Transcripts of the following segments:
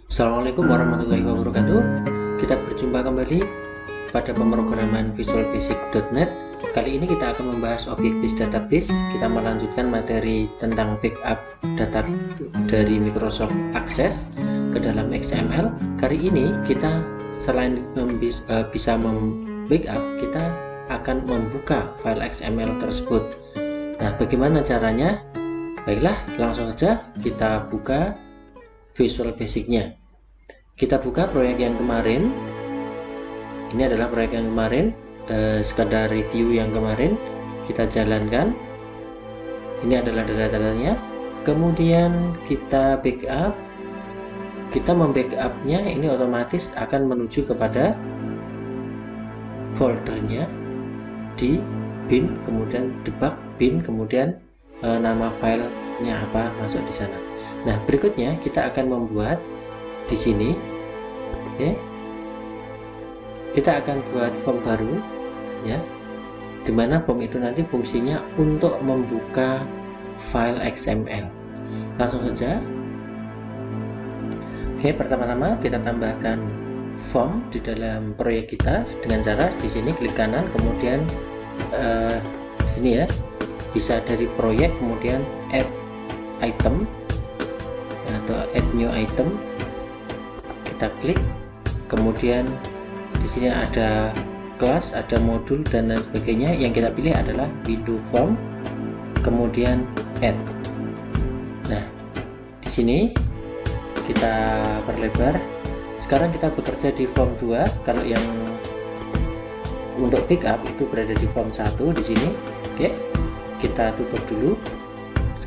Assalamualaikum warahmatullahi wabarakatuh. Kita berjumpa kembali pada pemrograman visualbasic.net. Kali ini kita akan membahas object-based database. Kita melanjutkan materi tentang backup data dari Microsoft Access ke dalam XML. Kali ini kita selain bisa membackup, kita akan membuka file XML tersebut. Nah, bagaimana caranya? Baiklah, langsung saja kita buka Visual Basic-nya. Kita buka proyek yang kemarin. Ini adalah proyek yang kemarin, sekadar review yang kemarin kita jalankan. Ini adalah data-datanya. Kemudian kita backup. Kita membackupnya ini otomatis akan menuju kepada foldernya di bin, kemudian debug bin, kemudian nama filenya apa masuk di sana. Nah, berikutnya kita akan membuat di sini, oke. Kita akan buat form baru, ya. Dimana form itu nanti fungsinya untuk membuka file XML. Langsung saja. Oke, pertama-tama kita tambahkan form di dalam proyek kita dengan cara di sini klik kanan, kemudian sini ya, bisa dari proyek, kemudian add item atau add new item, kita klik, kemudian di sini ada kelas, ada modul dan lain sebagainya. Yang kita pilih adalah window form, kemudian add. Nah, di sini kita perlebar. Sekarang kita bekerja di form 2. Kalau yang untuk backup itu berada di form 1 di sini. Oke, kita tutup dulu.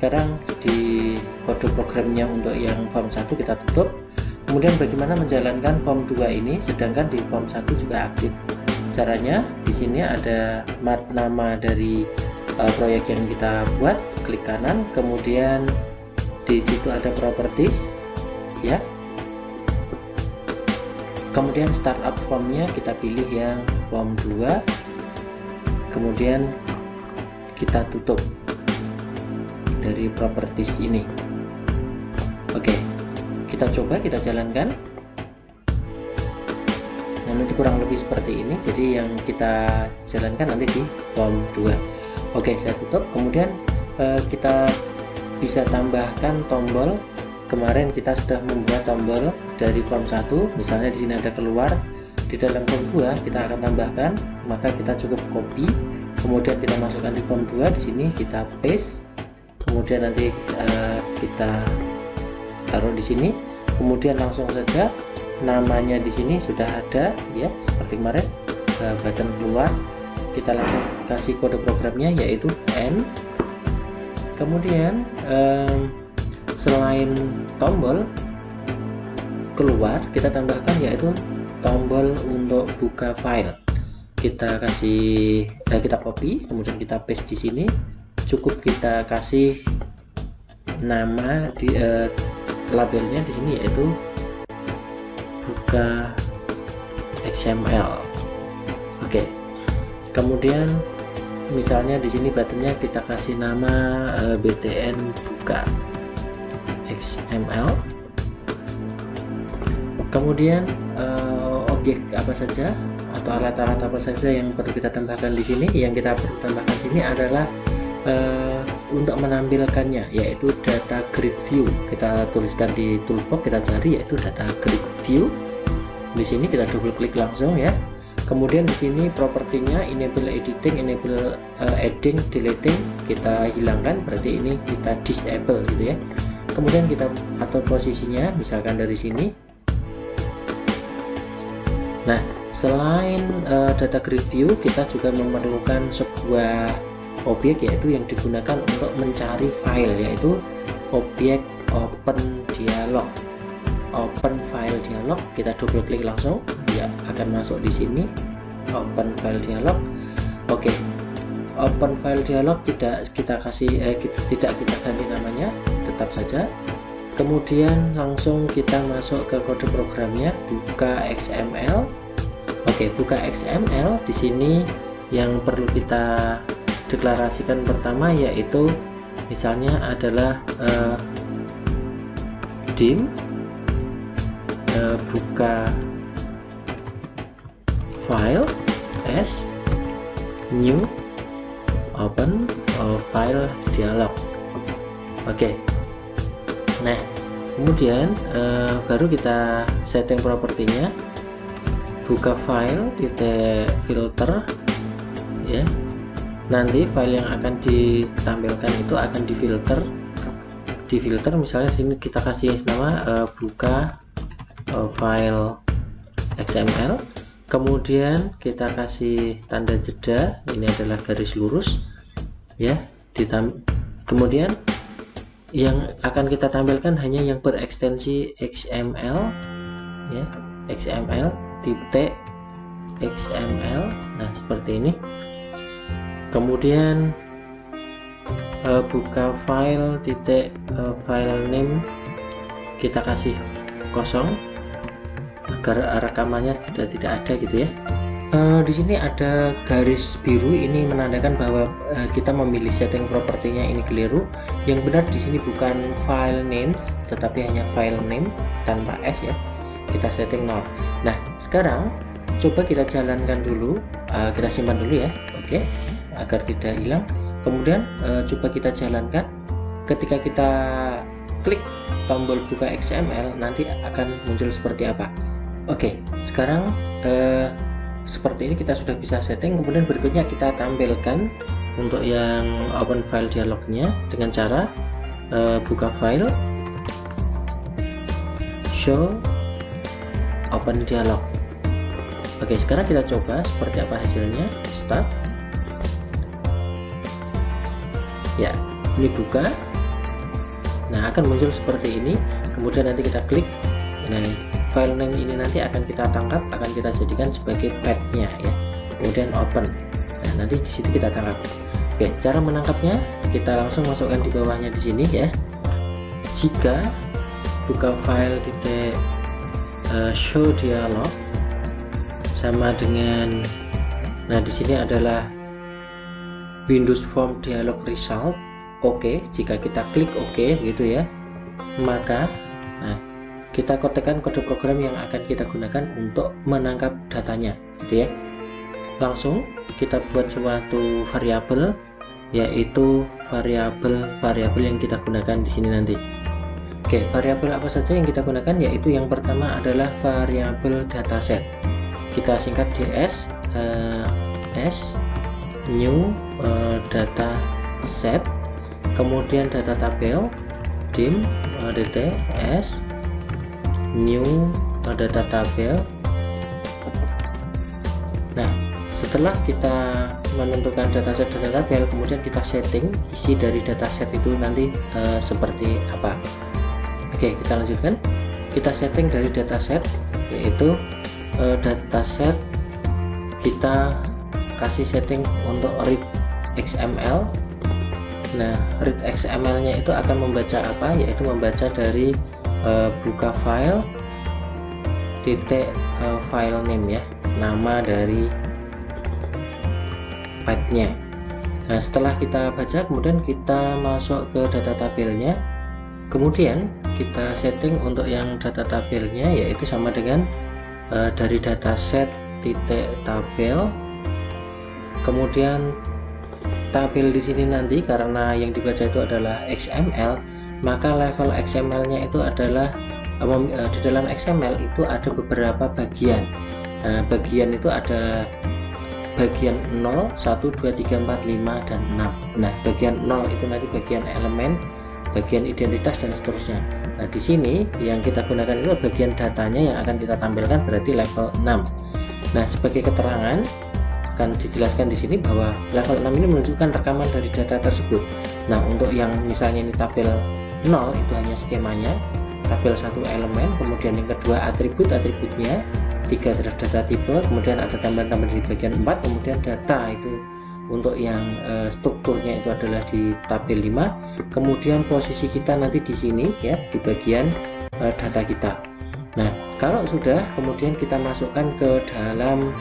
Sekarang di kode programnya untuk yang form 1 kita tutup. Kemudian bagaimana menjalankan form 2 ini sedangkan di form 1 juga aktif. Caranya di sini ada nama dari proyek yang kita buat, klik kanan, kemudian di situ ada properties, ya. Kemudian startup formnya kita pilih yang form 2. Kemudian kita tutup dari properties ini. Oke, kita coba, kita jalankan. Nah, nanti kurang lebih seperti ini. Jadi yang kita jalankan nanti di form 2. Oke, saya tutup. Kemudian kita bisa tambahkan tombol. Kemarin kita sudah membuat tombol dari form 1. Misalnya di sini ada keluar. Di dalam form 2 kita akan tambahkan. Maka kita cukup copy. Kemudian kita masukkan di form 2. Di sini kita paste. Kemudian nanti kita taruh di sini, kemudian langsung saja namanya di sini sudah ada, ya, seperti kemarin, button keluar. Kita langsung kasih kode programnya yaitu N. Kemudian selain tombol keluar, kita tambahkan yaitu tombol untuk buka file. Kita kasih, kita copy, kemudian kita paste di sini. Cukup kita kasih nama di labelnya di sini yaitu buka XML. Oke. Kemudian misalnya di sini buttonnya kita kasih nama btn buka XML. Kemudian objek apa saja atau alat-alat apa saja yang perlu kita tambahkan di sini? Yang kita perlu tambahkan di sini adalah untuk menampilkannya yaitu data grid view. Kita tuliskan di toolbox, kita cari yaitu data grid view. Di sini kita double klik langsung, ya. Kemudian di sini propertinya enable editing, enable adding, deleting kita hilangkan, berarti ini kita disable gitu ya. Kemudian kita atur posisinya misalkan dari sini. Nah, selain data grid view, kita juga memerlukan sebuah objek yaitu yang digunakan untuk mencari file, yaitu objek open dialog. Open file dialog, kita double klik langsung, ya, akan masuk di sini open file dialog. Oke, open file dialog tidak kita kasih tidak kita ganti namanya, tetap saja. Kemudian langsung kita masuk ke kode programnya, buka XML. Oke, buka XML. Di sini yang perlu kita deklarasikan pertama yaitu misalnya adalah dim buka file as new open file dialog. Oke. Nah, kemudian baru kita setting propertinya, buka file titik filter ya. Nanti file yang akan ditampilkan itu akan difilter misalnya sini kita kasih nama buka file XML, kemudian kita kasih tanda jeda, ini adalah garis lurus ya. Kemudian yang akan kita tampilkan hanya yang berekstensi XML ya, XML titik XML. Nah, seperti ini. Kemudian buka file titik file name, kita kasih kosong agar rekamannya tidak ada gitu ya. Di sini ada garis biru, ini menandakan bahwa kita memilih setting propertinya ini keliru. Yang benar di sini bukan file names tetapi hanya file name tanpa s ya. Kita setting 0. Nah, sekarang coba kita jalankan dulu, kita simpan dulu ya. Oke, agar tidak hilang. Kemudian coba kita jalankan. Ketika kita klik tombol buka XML, nanti akan muncul seperti apa. Oke, sekarang seperti ini kita sudah bisa setting. Kemudian berikutnya kita tampilkan untuk yang open file dialognya dengan cara buka file, show open dialog. Oke, sekarang kita coba seperti apa hasilnya. Start ya, ini buka. Nah, akan muncul seperti ini. Kemudian nanti kita klik. Nah, file name ini nanti akan kita tangkap, akan kita jadikan sebagai path-nya ya. Kemudian open. Nah, nanti di situ kita tangkap. Oke, cara menangkapnya kita langsung masukkan di bawahnya di sini ya. Jika buka file titik show dialog sama dengan, nah di sini adalah Windows Form dialog result. Oke, jika kita klik oke gitu ya, maka nah kita ketikkan kode program yang akan kita gunakan untuk menangkap datanya gitu ya. Langsung kita buat suatu variabel, yaitu variabel yang kita gunakan di sini nanti. Oke, variabel apa saja yang kita gunakan, yaitu yang pertama adalah variabel dataset. Kita singkat ds s new dataset, kemudian data tabel dim dt s new data tabel. Nah, setelah kita menentukan dataset data tabel, kemudian kita setting isi dari dataset itu nanti seperti apa. Oke, kita lanjutkan. Kita setting dari dataset, yaitu dataset kita kasih setting untuk read XML. Nah, read XML nya itu akan membaca apa, yaitu membaca dari buka file titik file name ya, nama dari path-nya. Nah, setelah kita baca, kemudian kita masuk ke data tabelnya. Kemudian kita setting untuk yang data tabelnya, yaitu sama dengan dari dataset titik tabel. Kemudian tabel di sini nanti karena yang dibaca itu adalah XML, maka level XML-nya itu adalah di dalam XML itu ada beberapa bagian. Nah, bagian itu ada bagian 0, 1, 2, 3, 4, 5, dan 6. Nah, bagian 0 itu nanti bagian elemen, bagian identitas, dan seterusnya. Nah, di sini yang kita gunakan itu bagian datanya yang akan kita tampilkan, berarti level 6. Nah, sebagai keterangan akan dijelaskan di sini bahwa level 6 ini menunjukkan rekaman dari data tersebut. Nah, untuk yang misalnya ini tabel 0 itu hanya skemanya, tabel 1 elemen, kemudian yang kedua atributnya, 3 adalah data tipe, kemudian ada tambahan-tambahan di bagian 4, kemudian data itu untuk yang strukturnya itu adalah di tabel 5, kemudian posisi kita nanti di sini ya, di bagian data kita. Nah, kalau sudah, kemudian kita masukkan ke dalam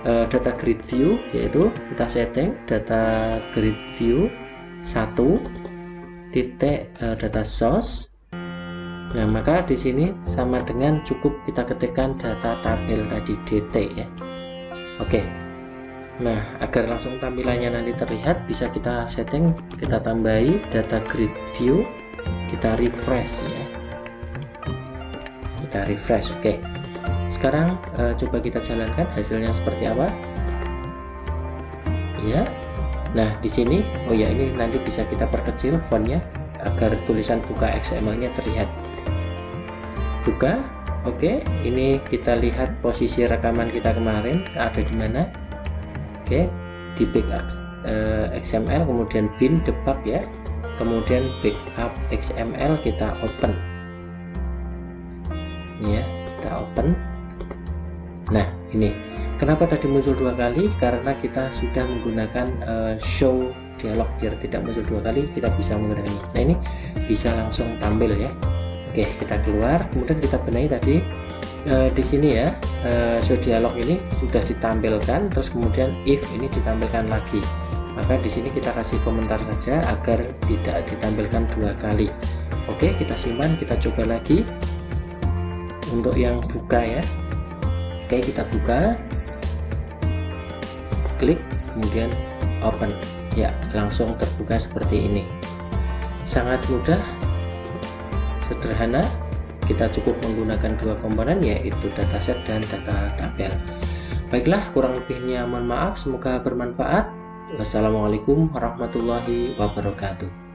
data grid view, yaitu kita setting data grid view 1 titik data source Nah, maka di sini sama dengan cukup kita ketikkan data tabel tadi DT ya. Oke. Nah, agar langsung tampilannya nanti terlihat, bisa kita setting, kita tambahi data grid view, kita refresh ya. Kita refresh. Oke. Sekarang coba kita jalankan hasilnya seperti apa. Ya. Nah, di sini oh ya, ini nanti bisa kita perkecil fontnya agar tulisan buka XML-nya terlihat. Buka. Oke, ini kita lihat posisi rekaman kita kemarin ada di mana. Oke, di backup XML, kemudian bin debug ya, kemudian backup XML kita open ya, kita open. Nah, ini kenapa tadi muncul dua kali, karena kita sudah menggunakan show dialog. Biar tidak muncul dua kali, kita bisa menggunakan ini. Nah, ini bisa langsung tampil ya. Oke, kita keluar, kemudian kita benahi tadi di sini ya, show dialog ini sudah ditampilkan, terus kemudian if ini ditampilkan lagi. Maka di sini kita kasih komentar saja agar tidak ditampilkan dua kali. Oke, kita simpan, kita coba lagi untuk yang buka ya. Oke, kita buka, klik, kemudian open ya, langsung terbuka seperti ini. Sangat mudah, sederhana. Kita cukup menggunakan dua komponen, yaitu dataset dan data tabel. Baiklah, kurang lebihnya mohon maaf, semoga bermanfaat. Wassalamualaikum warahmatullahi wabarakatuh.